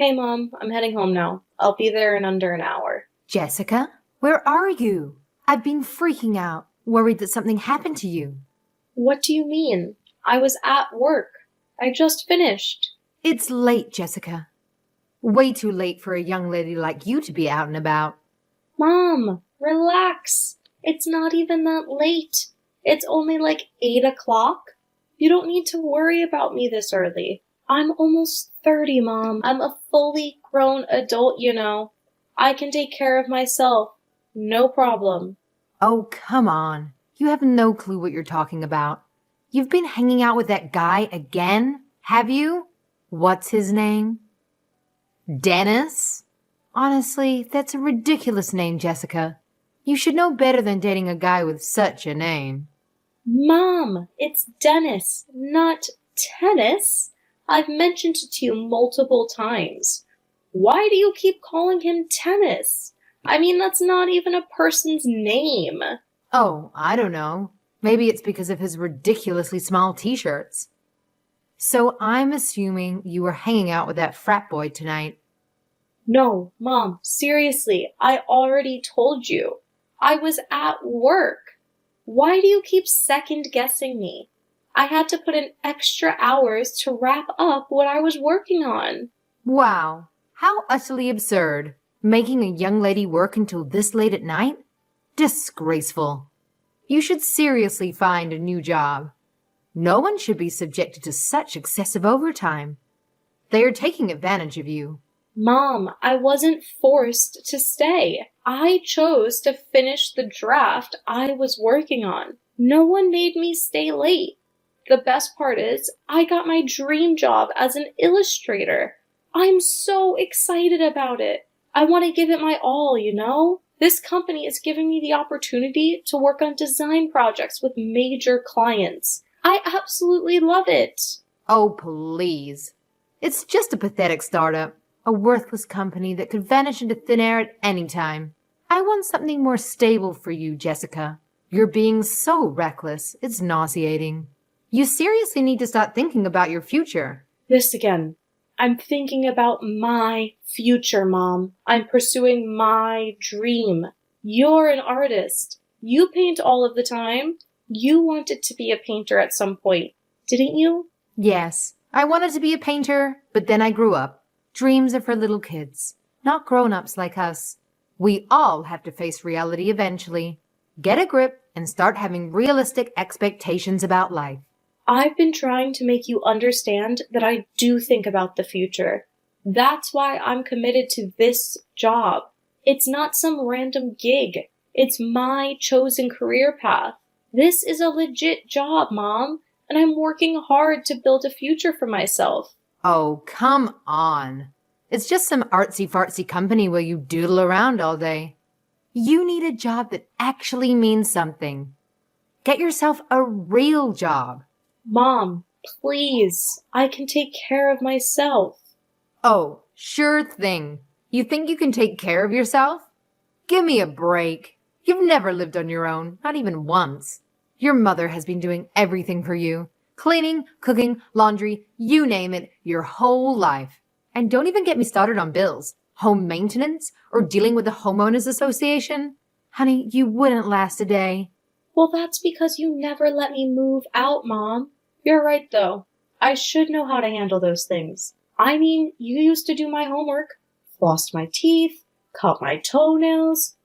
Hey, Mom, I'm heading home now. I'll be there in under an hour. Jessica, where are you? I've been freaking out, worried that something happened to you. What do you mean? I was at work. I just finished. It's late, Jessica. Way too late for a young lady like you to be out and about. Mom, relax. It's not even that late. It's only like 8 o'clock. You don't need to worry about me this early. I'm almost 30, Mom. I'm a fully grown adult, you know. I can take care of myself. No problem. Oh, come on. You have no clue what you're talking about. You've been hanging out with that guy again, have you? What's his name? Dennis? Honestly, that's a ridiculous name, Jessica. You should know better than dating a guy with such a name. Mom, it's Dennis, not tennis. I've mentioned it to you multiple times. Why do you keep calling him Tennis? I mean, that's not even a person's name. Oh, I don't know. Maybe it's because of his ridiculously small t-shirts. So I'm assuming you were hanging out with that frat boy tonight. No, Mom, seriously, I already told you. I was at work. Why do you keep second guessing me? I had to put in extra hours to wrap up what I was working on. Wow, how utterly absurd. Making a young lady work until this late at night? Disgraceful. You should seriously find a new job. No one should be subjected to such excessive overtime. They are taking advantage of you. Mom, I wasn't forced to stay. I chose to finish the draft I was working on. No one made me stay late. The best part is, I got my dream job as an illustrator. I'm so excited about it. I want to give it my all, you know? This company is giving me the opportunity to work on design projects with major clients. I absolutely love it. Oh, please. It's just a pathetic startup. A worthless company that could vanish into thin air at any time. I want something more stable for you, Jessica. You're being so reckless. It's nauseating. You seriously need to start thinking about your future. This again. I'm thinking about my future, Mom. I'm pursuing my dream. You're an artist. You paint all of the time. You wanted to be a painter at some point, didn't you? Yes, I wanted to be a painter, but then I grew up. Dreams are for little kids, not grown-ups like us. We all have to face reality eventually. Get a grip and start having realistic expectations about life. I've been trying to make you understand that I do think about the future. That's why I'm committed to this job. It's not some random gig. It's my chosen career path. This is a legit job, Mom, and I'm working hard to build a future for myself. Oh, come on. It's just some artsy-fartsy company where you doodle around all day. You need a job that actually means something. Get yourself a real job. Mom, please, I can take care of myself. Oh, sure thing. You think you can take care of yourself? Give me a break. You've never lived on your own, not even once. Your mother has been doing everything for you. Cleaning, cooking, laundry, you name it, your whole life. And don't even get me started on bills, home maintenance, or dealing with the homeowners association. Honey, you wouldn't last a day. Well, that's because you never let me move out, Mom. You're right, though. I should know how to handle those things. I mean, you used to do my homework, flossed my teeth, cut my toenails,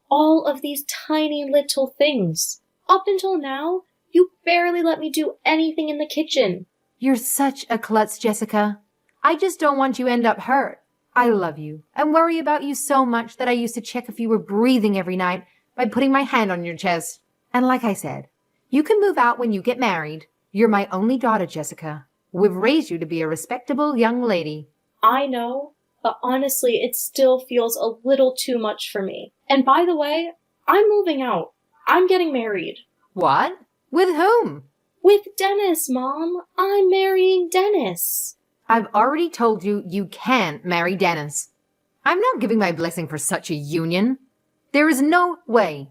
all of these tiny little things. Up until now, you barely let me do anything in the kitchen. You're such a klutz, Jessica. I just don't want you to end up hurt. I love you and worry about you so much that I used to check if you were breathing every night by putting my hand on your chest. And like I said, you can move out when you get married. You're my only daughter, Jessica. We've raised you to be a respectable young lady. I know, but honestly, it still feels a little too much for me. And by the way, I'm moving out. I'm getting married. What? With whom? With Dennis, Mom. I'm marrying Dennis. I've already told you you can't marry Dennis. I'm not giving my blessing for such a union. There is no way.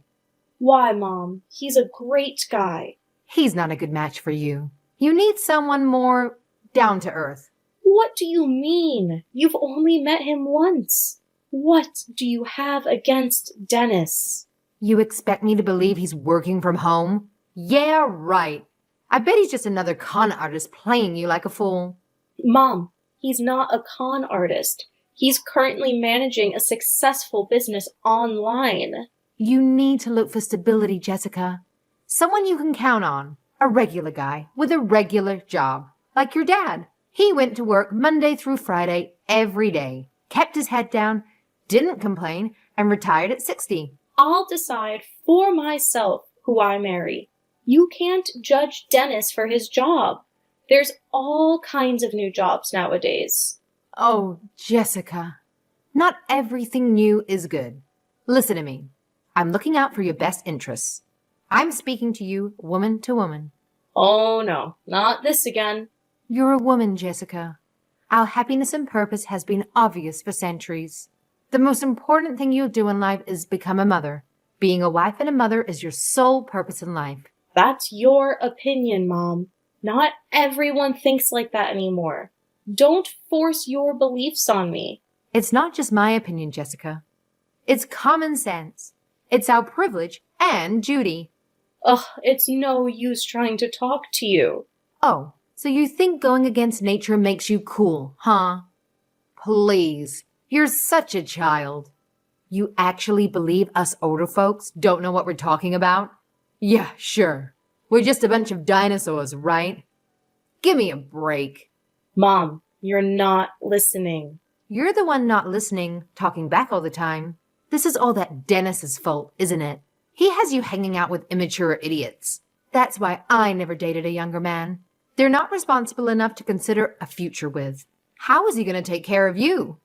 Why, Mom? He's a great guy. He's not a good match for you. You need someone more down to earth. What do you mean? You've only met him once. What do you have against Dennis? You expect me to believe he's working from home? Yeah, right. I bet he's just another con artist playing you like a fool. Mom, he's not a con artist. He's currently managing a successful business online. You need to look for stability, Jessica. Someone you can count on. A regular guy with a regular job. Like your dad. He went to work Monday through Friday every day, kept his head down, didn't complain, and retired at 60. I'll decide for myself who I marry. You can't judge Dennis for his job. There's all kinds of new jobs nowadays. Oh, Jessica. Not everything new is good. Listen to me. I'm looking out for your best interests. I'm speaking to you woman to woman. Oh no, not this again. You're a woman, Jessica. Our happiness and purpose has been obvious for centuries. The most important thing you'll do in life is become a mother. Being a wife and a mother is your sole purpose in life. That's your opinion, Mom. Not everyone thinks like that anymore. Don't force your beliefs on me. It's not just my opinion, Jessica. It's common sense. It's our privilege and duty. Ugh, it's no use trying to talk to you. Oh, so you think going against nature makes you cool, huh? Please, you're such a child. You actually believe us older folks don't know what we're talking about? Yeah, sure. We're just a bunch of dinosaurs, right? Give me a break. Mom, you're not listening. You're the one not listening, talking back all the time. This is all that Dennis's fault, isn't it? He has you hanging out with immature idiots. That's why I never dated a younger man. They're not responsible enough to consider a future with. How is he going to take care of you?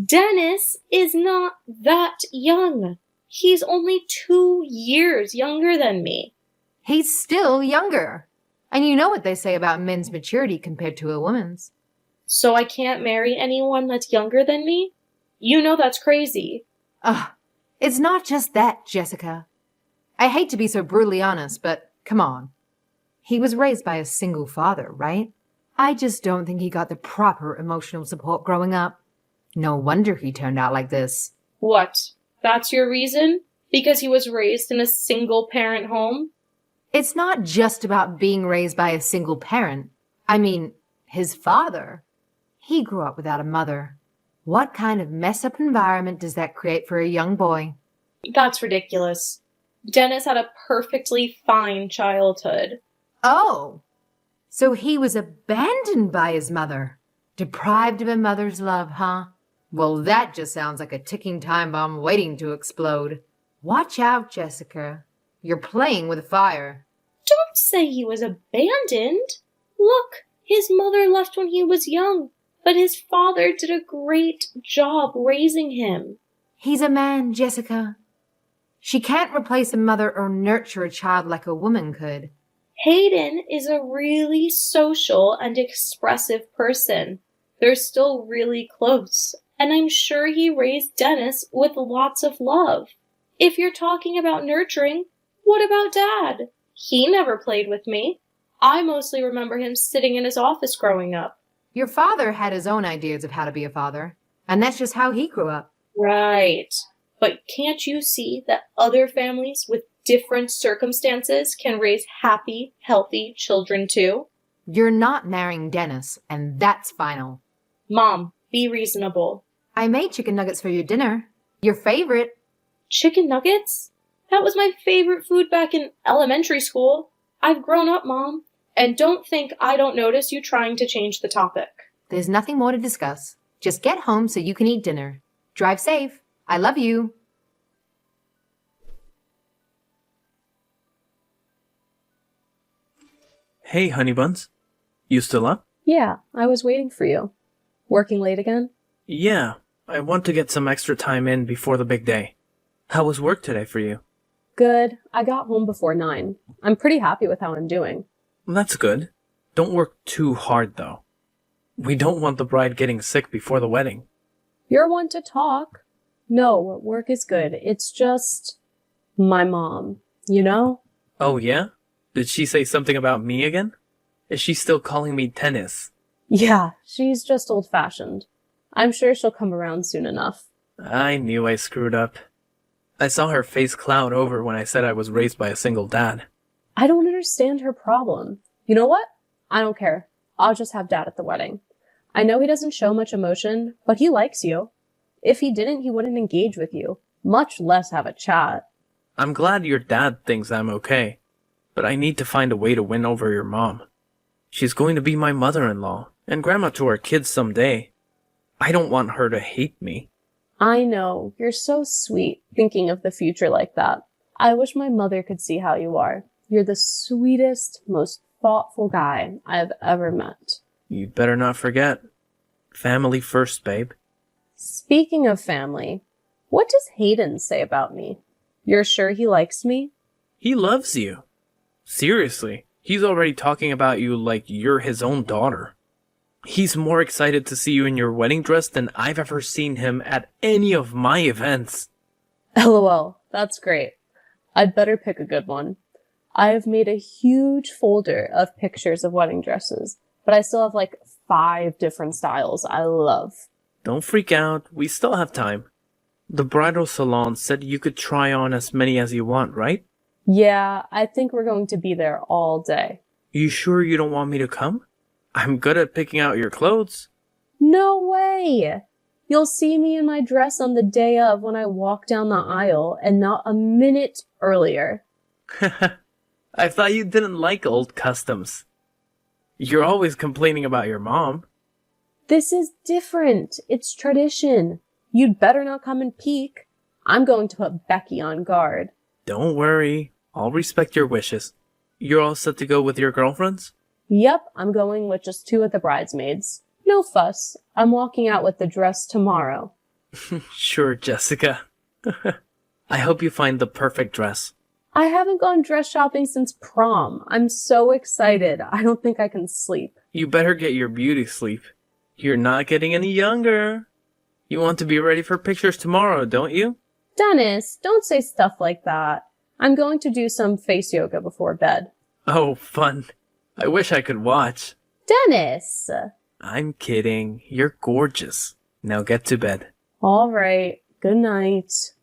Dennis is not that young. He's only 2 years younger than me. He's still younger. And you know what they say about men's maturity compared to a woman's. So I can't marry anyone that's younger than me? You know that's crazy. Ugh, it's not just that, Jessica. I hate to be so brutally honest, but come on. He was raised by a single father, right? I just don't think he got the proper emotional support growing up. No wonder he turned out like this. What? That's your reason? Because he was raised in a single-parent home? It's not just about being raised by a single parent. I mean, his father. He grew up without a mother. What kind of mess-up environment does that create for a young boy? That's ridiculous. Dennis had a perfectly fine childhood. Oh, so he was abandoned by his mother. Deprived of a mother's love, huh? Well, that just sounds like a ticking time bomb waiting to explode. Watch out, Jessica. You're playing with fire. Don't say he was abandoned. Look, his mother left when he was young, but his father did a great job raising him. He's a man, Jessica. She can't replace a mother or nurture a child like a woman could. Hayden is a really social and expressive person. They're still really close, and I'm sure he raised Dennis with lots of love. If you're talking about nurturing, what about Dad? He never played with me. I mostly remember him sitting in his office growing up. Your father had his own ideas of how to be a father, and that's just how he grew up. Right. But can't you see that other families with different circumstances can raise happy, healthy children too? You're not marrying Dennis, and that's final. Mom, be reasonable. I made chicken nuggets for your dinner. Your favorite. Chicken nuggets? That was my favorite food back in elementary school. I've grown up, Mom. And don't think I don't notice you trying to change the topic. There's nothing more to discuss. Just get home so you can eat dinner. Drive safe. I love you. Hey, honey buns. You still up? Yeah, I was waiting for you. Working late again? Yeah, I want to get some extra time in before the big day. How was work today for you? Good. I got home before 9. I'm pretty happy with how I'm doing. That's good. Don't work too hard, though. We don't want the bride getting sick before the wedding. You're one to talk. No, work is good. It's just my mom, you know? Oh, yeah? Did she say something about me again? Is she still calling me tennis? Yeah, she's just old-fashioned. I'm sure she'll come around soon enough. I knew I screwed up. I saw her face cloud over when I said I was raised by a single dad. I don't understand her problem. You know what? I don't care. I'll just have Dad at the wedding. I know he doesn't show much emotion, but he likes you. If he didn't, he wouldn't engage with you, much less have a chat. I'm glad your dad thinks I'm okay, but I need to find a way to win over your mom. She's going to be my mother-in-law and grandma to our kids someday. I don't want her to hate me. I know, you're so sweet thinking of the future like that. I wish my mother could see how you are. You're the sweetest, most thoughtful guy I've ever met. You'd better not forget. Family first, babe. Speaking of family, what does Hayden say about me? You're sure he likes me? He loves you. Seriously, he's already talking about you like you're his own daughter. He's more excited to see you in your wedding dress than I've ever seen him at any of my events. LOL, that's great. I'd better pick a good one. I have made a huge folder of pictures of wedding dresses, but I still have like 5 different styles I love. Don't freak out, we still have time. The bridal salon said you could try on as many as you want, right? Yeah, I think we're going to be there all day. You sure you don't want me to come? I'm good at picking out your clothes. No way! You'll see me in my dress on the day of when I walk down the aisle and not a minute earlier. I thought you didn't like old customs. You're always complaining about your mom. This is different. It's tradition. You'd better not come and peek. I'm going to put Becky on guard. Don't worry. I'll respect your wishes. You're all set to go with your girlfriends? Yep, I'm going with just 2 of the bridesmaids. No fuss. I'm walking out with the dress tomorrow. Sure, Jessica. I hope you find the perfect dress. I haven't gone dress shopping since prom. I'm so excited. I don't think I can sleep. You better get your beauty sleep. You're not getting any younger. You want to be ready for pictures tomorrow, don't you? Dennis, don't say stuff like that. I'm going to do some face yoga before bed. Oh, fun. I wish I could watch. Dennis! I'm kidding. You're gorgeous. Now get to bed. All right. Good night.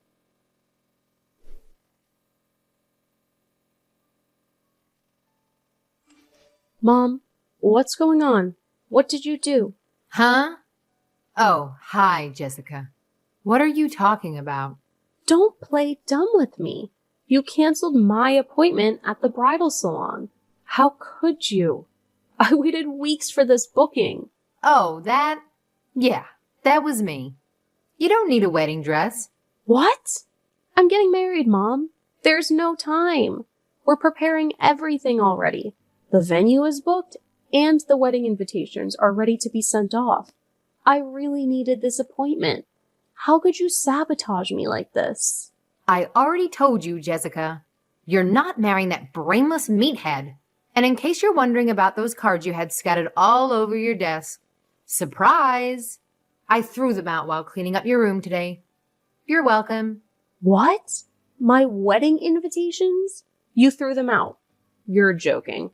Mom, what's going on? What did you do? Huh? Oh, hi, Jessica. What are you talking about? Don't play dumb with me. You canceled my appointment at the bridal salon. How could you? I waited weeks for this booking. Oh, that? Yeah, that was me. You don't need a wedding dress. What? I'm getting married, Mom. There's no time. We're preparing everything already. The venue is booked and the wedding invitations are ready to be sent off. I really needed this appointment. How could you sabotage me like this? I already told you, Jessica. You're not marrying that brainless meathead. And in case you're wondering about those cards you had scattered all over your desk, surprise! I threw them out while cleaning up your room today. You're welcome. What? My wedding invitations? You threw them out. You're joking.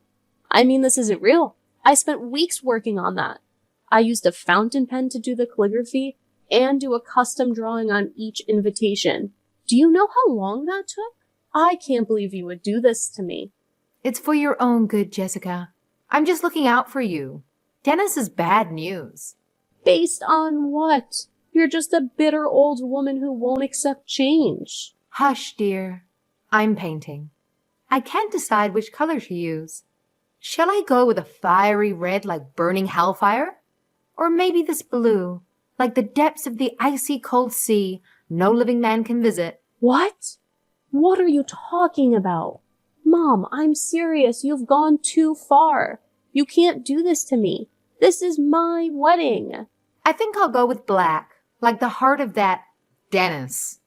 I mean, this isn't real. I spent weeks working on that. I used a fountain pen to do the calligraphy and do a custom drawing on each invitation. Do you know how long that took? I can't believe you would do this to me. It's for your own good, Jessica. I'm just looking out for you. Dennis is bad news. Based on what? You're just a bitter old woman who won't accept change. Hush, dear. I'm painting. I can't decide which color to use. Shall I go with a fiery red like burning hellfire? Or maybe this blue, like the depths of the icy cold sea no living man can visit? What? What are you talking about? Mom, I'm serious. You've gone too far. You can't do this to me. This is my wedding. I think I'll go with black, like the heart of that Dennis.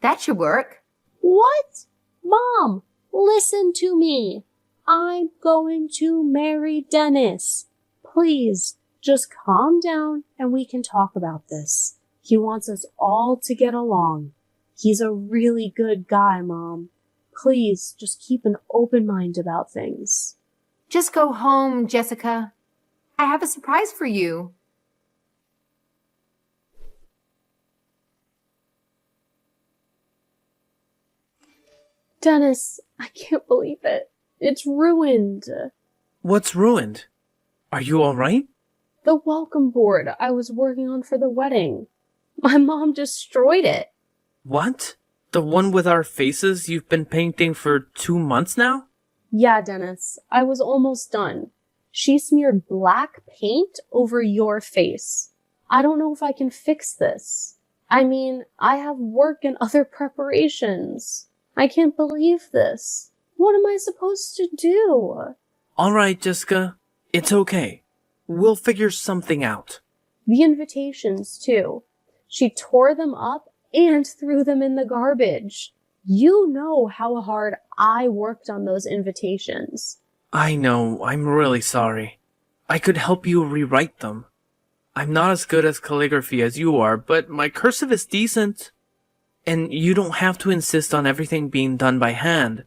That should work. What? Mom, listen to me. I'm going to marry Dennis. Please, just calm down and we can talk about this. He wants us all to get along. He's a really good guy, Mom. Please, just keep an open mind about things. Just go home, Jessica. I have a surprise for you. Dennis, I can't believe it. It's ruined. What's ruined? Are you alright? The welcome board I was working on for the wedding. My mom destroyed it. What? The one with our faces you've been painting for 2 months now? Yeah, Dennis, I was almost done. She smeared black paint over your face. I don't know if I can fix this. I mean, I have work and other preparations. I can't believe this. What am I supposed to do? Alright, Jessica. It's okay. We'll figure something out. The invitations, too. She tore them up and threw them in the garbage. You know how hard I worked on those invitations. I know, I'm really sorry. I could help you rewrite them. I'm not as good at calligraphy as you are, but my cursive is decent. And you don't have to insist on everything being done by hand.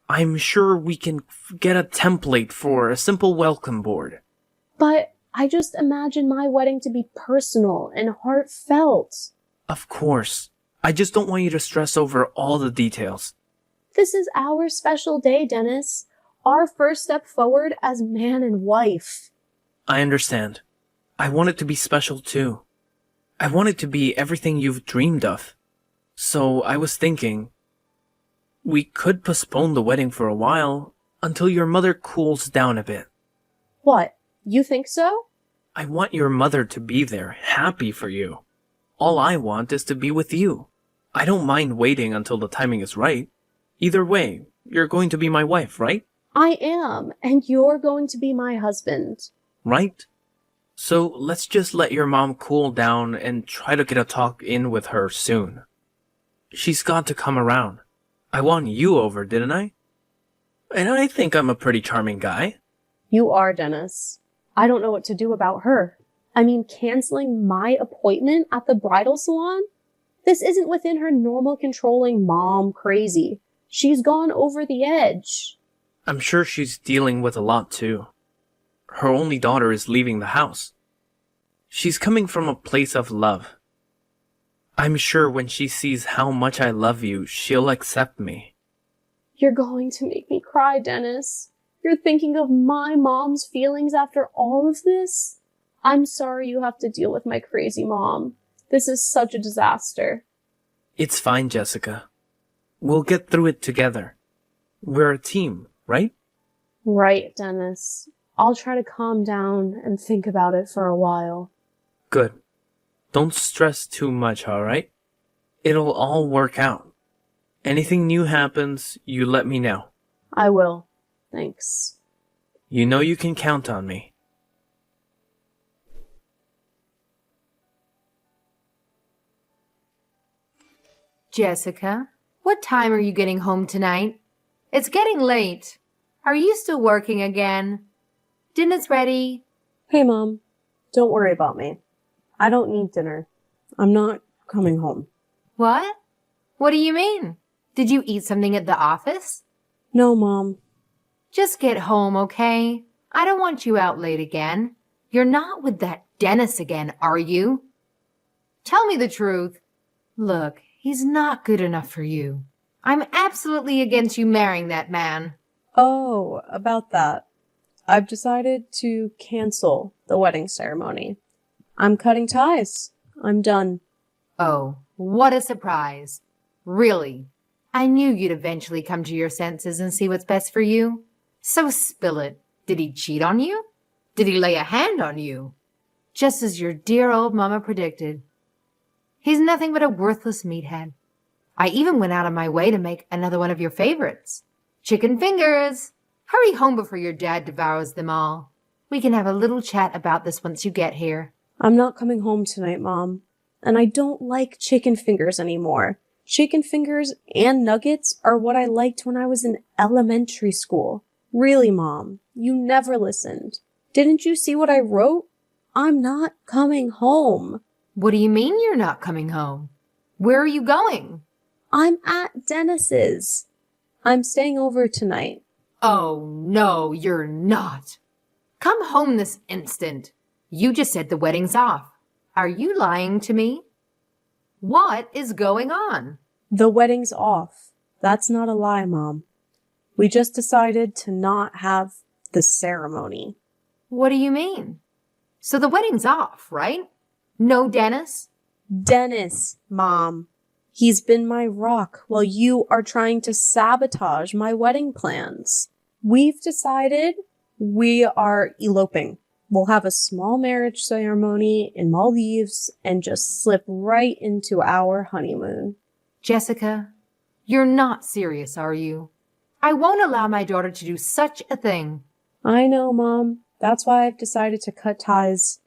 I'm sure we can get a template for a simple welcome board. But I just imagine my wedding to be personal and heartfelt. Of course. I just don't want you to stress over all the details. This is our special day, Dennis. Our first step forward as man and wife. I understand. I want it to be special too. I want it to be everything you've dreamed of. So I was thinking, we could postpone the wedding for a while until your mother cools down a bit. What? You think so? I want your mother to be there, happy for you. All I want is to be with you. I don't mind waiting until the timing is right. Either way, you're going to be my wife, right? I am, and you're going to be my husband. Right? So let's just let your mom cool down and try to get a talk in with her soon. She's got to come around. I won you over, didn't I? And I think I'm a pretty charming guy. You are, Dennis. I don't know what to do about her. I mean, canceling my appointment at the bridal salon? This isn't within her normal controlling mom crazy. She's gone over the edge. I'm sure she's dealing with a lot too. Her only daughter is leaving the house. She's coming from a place of love. I'm sure when she sees how much I love you, she'll accept me. You're going to make me cry, Dennis. You're thinking of my mom's feelings after all of this? I'm sorry you have to deal with my crazy mom. This is such a disaster. It's fine, Jessica. We'll get through it together. We're a team, right? Right, Dennis. I'll try to calm down and think about it for a while. Good. Don't stress too much, alright? It'll all work out. Anything new happens, you let me know. I will. Thanks. You know you can count on me. Jessica, what time are you getting home tonight? It's getting late. Are you still working again? Dinner's ready. Hey, Mom. Don't worry about me. I don't need dinner. I'm not coming home. What? What do you mean? Did you eat something at the office? No, Mom. Just get home, okay? I don't want you out late again. You're not with that Dennis again, are you? Tell me the truth. Look, he's not good enough for you. I'm absolutely against you marrying that man. Oh, about that. I've decided to cancel the wedding ceremony. I'm cutting ties. I'm done. Oh, what a surprise. Really? I knew you'd eventually come to your senses and see what's best for you. So spill it. Did he cheat on you? Did he lay a hand on you? Just as your dear old mama predicted. He's nothing but a worthless meathead. I even went out of my way to make another one of your favorites. Chicken fingers! Hurry home before your dad devours them all. We can have a little chat about this once you get here. I'm not coming home tonight, Mom. And I don't like chicken fingers anymore. Chicken fingers and nuggets are what I liked when I was in elementary school. Really, Mom, you never listened. Didn't you see what I wrote? I'm not coming home. What do you mean you're not coming home? Where are you going? I'm at Dennis's. I'm staying over tonight. Oh, no, you're not. Come home this instant. You just said the wedding's off. Are you lying to me? What is going on? The wedding's off. That's not a lie, Mom. We just decided to not have the ceremony. What do you mean? So the wedding's off, right? No Dennis? Dennis, Mom. He's been my rock while you are trying to sabotage my wedding plans. We've decided we are eloping. We'll have a small marriage ceremony in Maldives and just slip right into our honeymoon. Jessica, you're not serious, are you? I won't allow my daughter to do such a thing. I know, Mom. That's why I've decided to cut ties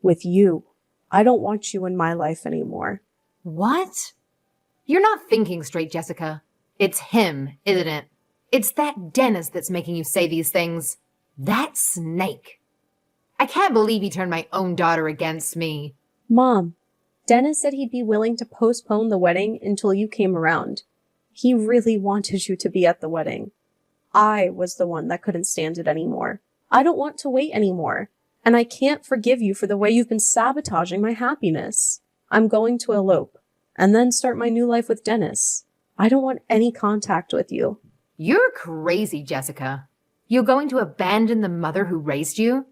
with you. I don't want you in my life anymore. What? You're not thinking straight, Jessica. It's him, isn't it? It's that Dennis that's making you say these things. That snake. I can't believe he turned my own daughter against me. Mom, Dennis said he'd be willing to postpone the wedding until you came around. He really wanted you to be at the wedding. I was the one that couldn't stand it anymore. I don't want to wait anymore. And I can't forgive you for the way you've been sabotaging my happiness. I'm going to elope and then start my new life with Dennis. I don't want any contact with you. You're crazy, Jessica. You're going to abandon the mother who raised you?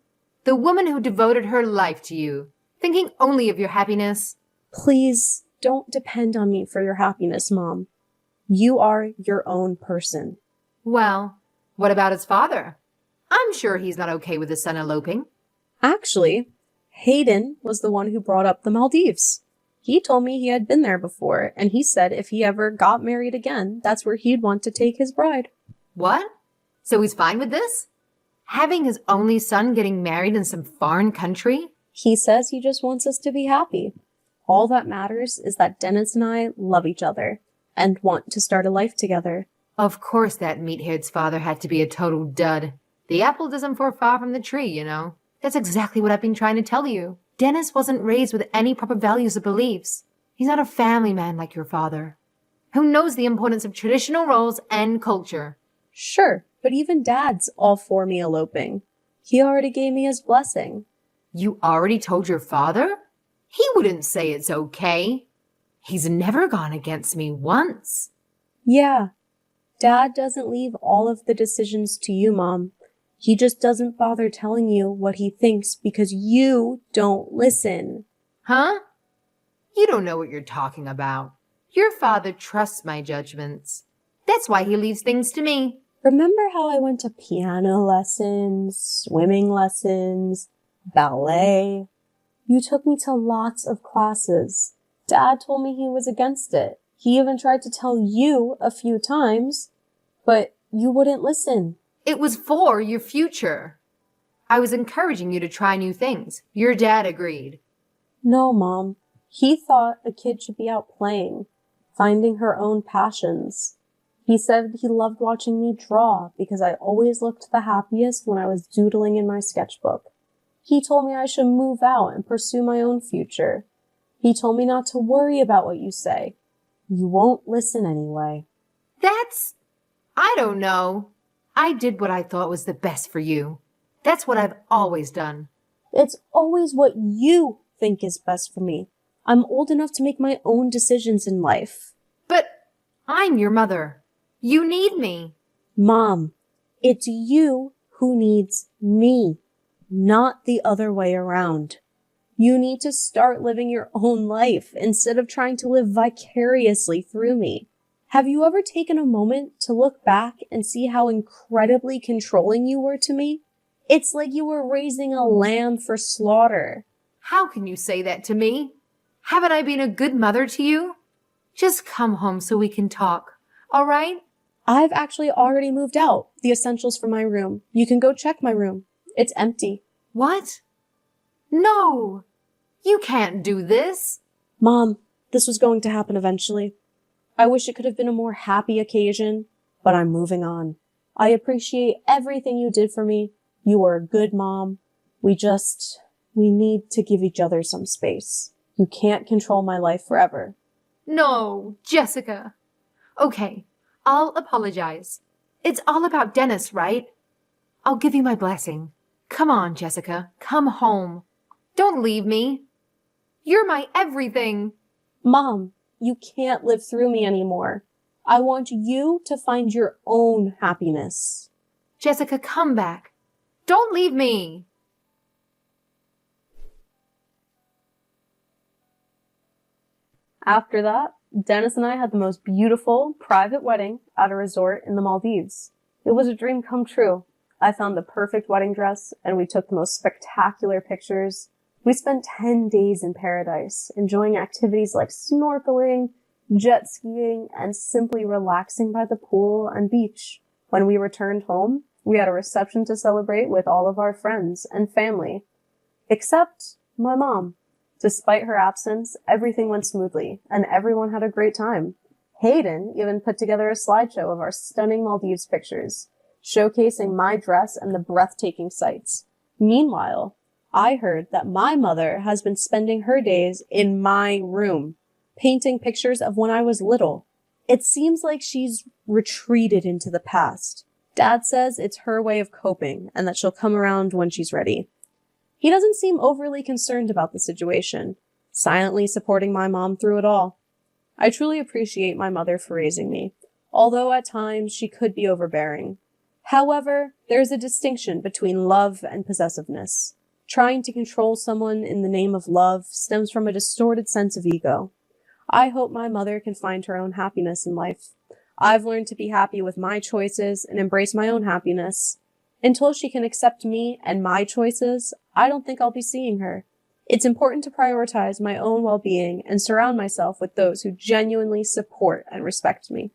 The woman who devoted her life to you, thinking only of your happiness? Please don't depend on me for your happiness, Mom. You are your own person. Well, what about his father? I'm sure he's not okay with his son eloping. Actually, Hayden was the one who brought up the Maldives. He told me he had been there before, and he said if he ever got married again, that's where he'd want to take his bride. What? So he's fine with this? Having his only son getting married in some foreign country? He says he just wants us to be happy. All that matters is that Dennis and I love each other and want to start a life together. Of course that meathead's father had to be a total dud. The apple doesn't fall far from the tree, you know. That's exactly what I've been trying to tell you. Dennis wasn't raised with any proper values or beliefs. He's not a family man like your father, who knows the importance of traditional roles and culture. Sure, but even Dad's all for me eloping. He already gave me his blessing. You already told your father? He wouldn't say it's okay. He's never gone against me once. Yeah, Dad doesn't leave all of the decisions to you, Mom. He just doesn't bother telling you what he thinks because you don't listen. Huh? You don't know what you're talking about. Your father trusts my judgments. That's why he leaves things to me. Remember how I went to piano lessons, swimming lessons, ballet? You took me to lots of classes. Dad told me he was against it. He even tried to tell you a few times, but you wouldn't listen. It was for your future. I was encouraging you to try new things. Your dad agreed. No, Mom. He thought a kid should be out playing, finding her own passions. He said he loved watching me draw because I always looked the happiest when I was doodling in my sketchbook. He told me I should move out and pursue my own future. He told me not to worry about what you say. You won't listen anyway. I don't know. I did what I thought was the best for you. That's what I've always done. It's always what you think is best for me. I'm old enough to make my own decisions in life. But I'm your mother. You need me. Mom, it's you who needs me, not the other way around. You need to start living your own life instead of trying to live vicariously through me. Have you ever taken a moment to look back and see how incredibly controlling you were to me? It's like you were raising a lamb for slaughter. How can you say that to me? Haven't I been a good mother to you? Just come home so we can talk, all right? I've actually already moved out the essentials for my room. You can go check my room. It's empty. What? No, you can't do this. Mom, this was going to happen eventually. I wish it could have been a more happy occasion, but I'm moving on. I appreciate everything you did for me. You were a good mom. We need to give each other some space. You can't control my life forever. No, Jessica. Okay, I'll apologize. It's all about Dennis, right? I'll give you my blessing. Come on, Jessica. Come home. Don't leave me. You're my everything. Mom, you can't live through me anymore. I want you to find your own happiness. Jessica, come back. Don't leave me. After that, Dennis and I had the most beautiful private wedding at a resort in the Maldives. It was a dream come true. I found the perfect wedding dress and we took the most spectacular pictures. We spent 10 days in paradise, enjoying activities like snorkeling, jet skiing, and simply relaxing by the pool and beach. When we returned home, we had a reception to celebrate with all of our friends and family. Except my mom. Despite her absence, everything went smoothly, and everyone had a great time. Hayden even put together a slideshow of our stunning Maldives pictures, showcasing my dress and the breathtaking sights. Meanwhile, I heard that my mother has been spending her days in my room, painting pictures of when I was little. It seems like she's retreated into the past. Dad says it's her way of coping, and that she'll come around when she's ready. He doesn't seem overly concerned about the situation, silently supporting my mom through it all. I truly appreciate my mother for raising me, although at times she could be overbearing. However, there's a distinction between love and possessiveness. Trying to control someone in the name of love stems from a distorted sense of ego. I hope my mother can find her own happiness in life. I've learned to be happy with my choices and embrace my own happiness. Until she can accept me and my choices, I don't think I'll be seeing her. It's important to prioritize my own well-being and surround myself with those who genuinely support and respect me.